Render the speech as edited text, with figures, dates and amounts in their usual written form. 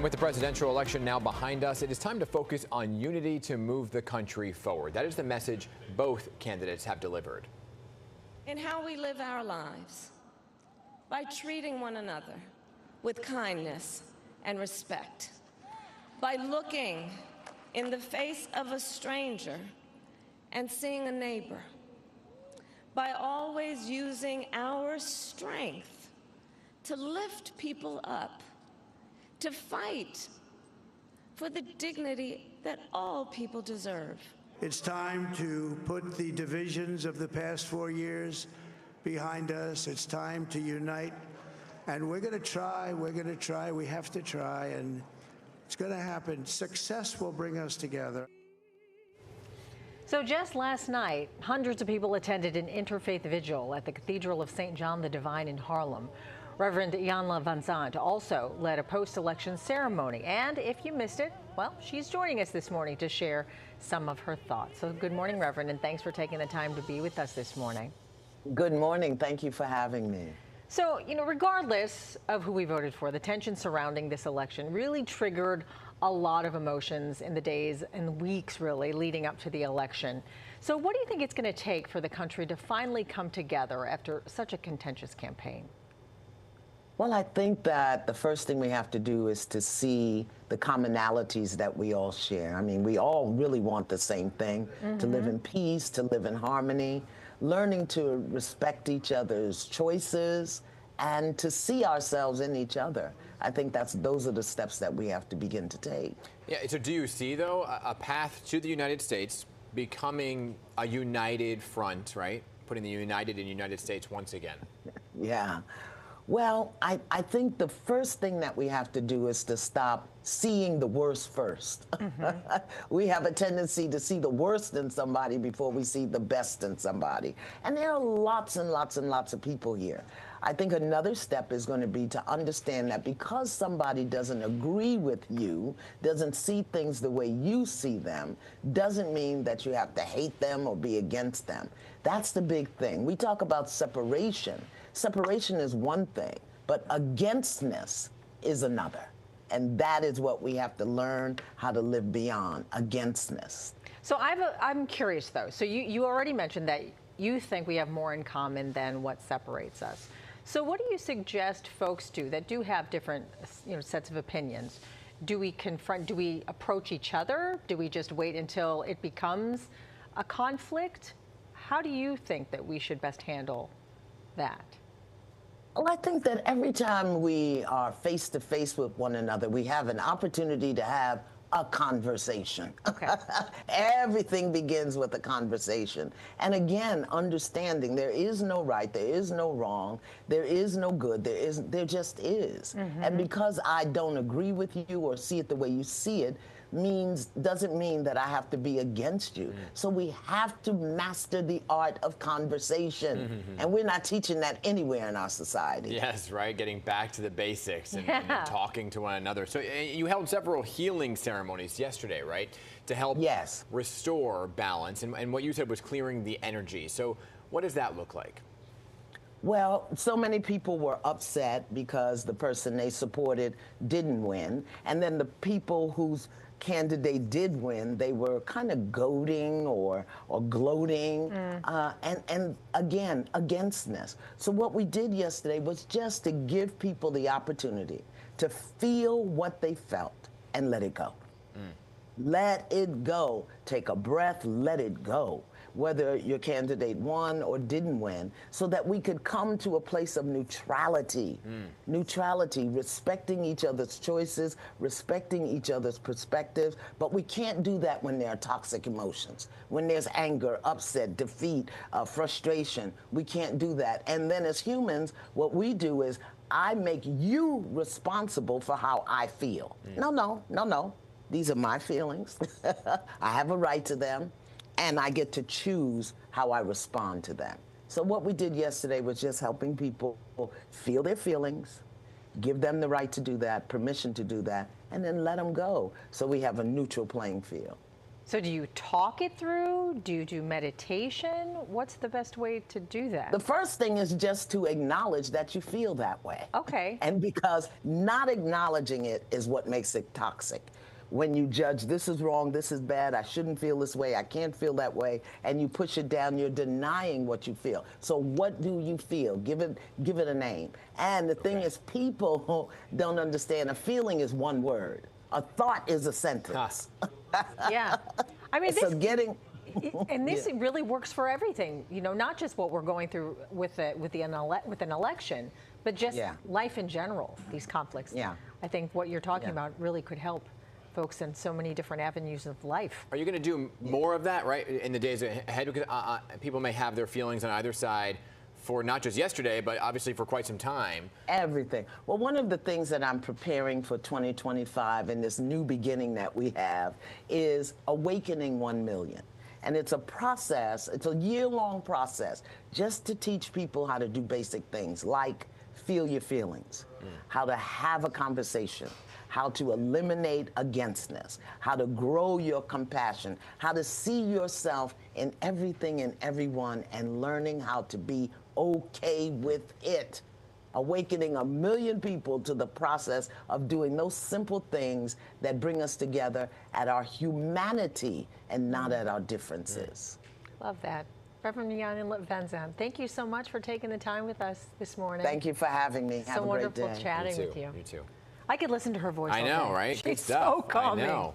And with the presidential election now behind us, it is time to focus on unity to move the country forward. That is the message both candidates have delivered. In how we live our lives, by treating one another with kindness and respect, by looking in the face of a stranger and seeing a neighbor, by always using our strength to lift people up, to fight for the dignity that all people deserve. It's time to put the divisions of the past 4 years behind us. It's time to unite. And we're going to try, we have to try, and it's going to happen. Success will bring us together. So just last night, hundreds of people attended an interfaith vigil at the Cathedral of St. John the Divine in Harlem. Reverend Iyanla Vanzant also led a post-election ceremony. And if you missed it, well, she's joining us this morning to share some of her thoughts. So good morning, Reverend, and thanks for taking the time to be with us this morning. Good morning. Thank you for having me. So, regardless of who we voted for, the tension surrounding this election really triggered a lot of emotions in the days and weeks, really, leading up to the election. So what do you think it's going to take for the country to finally come together after such a contentious campaign? Well, I think that the first thing we have to do is to see the commonalities that we all share. I mean, we all really want the same thing, to live in peace, to live in harmony, learning to respect each other's choices and to see ourselves in each other. I think those are the steps that we have to begin to take. Yeah, so do you see, though, a path to the United States becoming a united front, right? Putting the United in United States once again? Yeah. Well, I think the first thing that we have to do is to stop seeing the worst first. We have a tendency to see the worst in somebody before we see the best in somebody. And there are lots and lots and lots of people here. I think another step is going to be to understand that because somebody doesn't agree with you, doesn't see things the way you see them, doesn't mean that you have to hate them or be against them. That's the big thing. We talk about separation. Separation is one thing, but againstness is another. And that is what we have to learn how to live beyond, againstness. So I'm curious, though. So you already mentioned that you think we have more in common than what separates us. So what do you suggest folks do that do have different sets of opinions? Do we confront, do we approach each other? Do we just wait until it becomes a conflict? How do you think that we should best handle that? Well, I think that every time we are face to face with one another, we have an opportunity to have a conversation. Okay. Everything begins with a conversation. And again, understanding there is no right, there is no wrong, there is no good, there just is. And because I don't agree with you or see it the way you see it, doesn't mean that I have to be against you. So we have to master the art of conversation. And we're not teaching that anywhere in our society. Yes, right, getting back to the basics and talking to one another. So you held several healing ceremonies yesterday, right? To help restore balance. And what you said was clearing the energy. So what does that look like? Well, so many people were upset because the person they supported didn't win. And then the people whose candidate did win, they were kind of goading or gloating, and again, againstness. So what we did yesterday was just to give people the opportunity to feel what they felt and let it go. Let it go. Take a breath, let it go. Whether your candidate won or didn't win, so that we could come to a place of neutrality. Neutrality, respecting each other's choices, respecting each other's perspectives, but we can't do that when there are toxic emotions. When there's anger, upset, defeat, frustration, we can't do that. And then as humans, what we do is, I make you responsible for how I feel. No. These are my feelings. I have a right to them. And I get to choose how I respond to them. So what we did yesterday was just helping people feel their feelings, give them the right to do that, permission to do that, and then let them go so we have a neutral playing field. So do you talk it through? Do you do meditation? What's the best way to do that? The first thing is just to acknowledge that you feel that way. Okay. And because not acknowledging it is what makes it toxic. When you judge, this is wrong, this is bad, I shouldn't feel this way, I can't feel that way, and you push it down, you're denying what you feel. So what do you feel? Give it a name. And the thing is, people don't understand a feeling is one word. A thought is a sentence. Yeah. I mean, so getting... And this really works for everything, you know, not just what we're going through with an election, but just life in general, these conflicts. Yeah. I think what you're talking about really could help folks in so many different avenues of life. Are you going to do more of that, right, in the days ahead? Because people may have their feelings on either side for not just yesterday, but obviously for quite some time. Everything. Well, one of the things that I'm preparing for 2025 and this new beginning that we have is Awakening 1 Million. And it's a process, it's a year-long process, just to teach people how to do basic things like feel your feelings, how to have a conversation, how to eliminate againstness, how to grow your compassion, how to see yourself in everything and everyone, and learning how to be okay with it. Awakening 1 million people to the process of doing those simple things that bring us together at our humanity and not at our differences. Love that. Reverend Jan Van Zandt, thank you so much for taking the time with us this morning. Thank you for having me. Have a great day. So wonderful chatting with you. You too. I could listen to her voice all I know, day. right? She's Good stuff. so calming. I know.